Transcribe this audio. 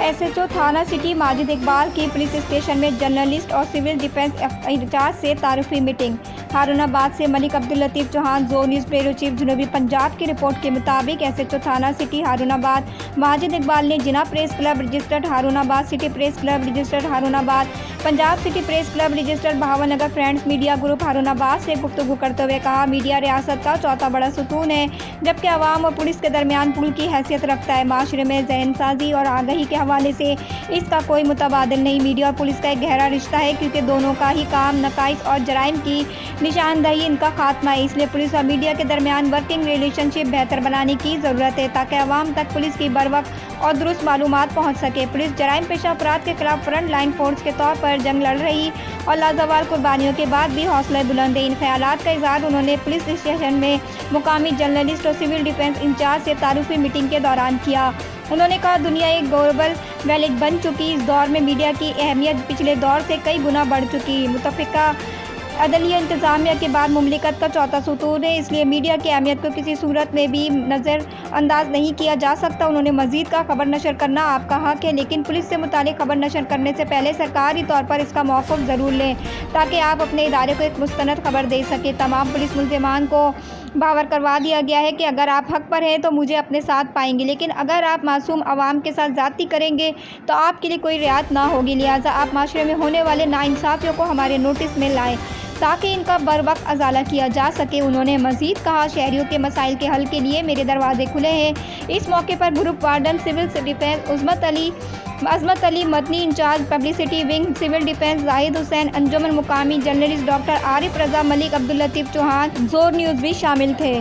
SHO थाना city Majid Iqbal की police station में जर्नलिस्ट और सिविल डिफेंस इंचार्ज से तारुफी मीटिंग। हारूनाबाद से Malik Abdul Latif Chauhan, zone news bureau chief जनूबी पंजाब की रिपोर्ट के मुताबिक एसएचओ थाना सिटी हारूनाबाद माजिद इकबाल ने जिला press club registered Harunabad, city press club registered Harunabad, Punjab city press club registered Bahawalnagar friends media group Harunabad से गुफ्तगू करते हुए कहा, मीडिया रियासत का चौथा बड़ा सुतून है, जबकि अवाम और पुलिस के दरमियान पुल की हैसियत रखता है। माशरे में जहनसाजी और आगाही के हवाले से इसका कोई मुतबादिल नहीं। मीडिया और पुलिस का एक गहरा रिश्ता है, क्योंकि दोनों का ही काम नकाइस और जराइम की निशानदही इनका खात्मा है। इसलिए पुलिस और मीडिया के दरमियान वर्किंग रिलेशनशिप बेहतर बनाने की ज़रूरत है, ताकि अवाम तक पुलिस की बरवक्त और दुरुस्त मालूमात पहुँच सके। पुलिस जराइम पेशा अपराध के खिलाफ फ्रंट लाइन फोर्स के तौर पर जंग लड़ रही और लाजवाल कुर्बानियों के बाद भी हौसला बुलंद है। इन ख्यालात का इज़हार उन्होंने पुलिस स्टेशन में मुकामी जर्नलिस्ट और सिविल डिफेंस इंचार्ज से तारुफी मीटिंग के दौरान किया। उन्होंने कहा, दुनिया एक ग्लोबल विलेज बन चुकी, इस दौर में मीडिया की अहमियत पिछले दौर से कई गुना बढ़ चुकी। मुतफ़िका अदलिया इंतज़ामिया के बाद मुमलिकत का चौथा सुतून है, इसलिए मीडिया की अहमियत को किसी सूरत में भी नज़रअंदाज नहीं किया जा सकता। उन्होंने मज़ीद कहा, खबर नशर करना आपका हक है, लेकिन पुलिस से मुतालिक खबर नशर करने से पहले सरकारी तौर पर इसका मौक़िफ़ ज़रूर लें, ताकि आप अपने इदारे को एक मुस्तनद खबर दे सकें। तमाम पुलिस मुल्ज़िमान को बावर करवा दिया गया है कि अगर आप हक पर हैं तो मुझे अपने साथ पाएंगे, लेकिन अगर आप मासूम आवाम के साथ ज़्यादती करेंगे तो आपके लिए कोई रियायत ना होगी। लिहाजा आप माशरे में होने वाले नाइंसाफ़ियों को हमारे नोटिस में लाएँ, ताकि इनका बरवक्त अजाला किया जा सके। उन्होंने मज़ीद कहा, शहरियों के मसाइल के हल के लिए मेरे दरवाजे खुले हैं। इस मौके पर group warden civil defence Azmat Ali, Madani incharge publicity wing civil defence Zahid Hussain, अंजुमन मुकामी जर्नलिस्ट डॉक्टर आरिफ रज़ा, मलिक अब्दुल लतीफ़ चौहान, जोर न्यूज़ भी शामिल थे।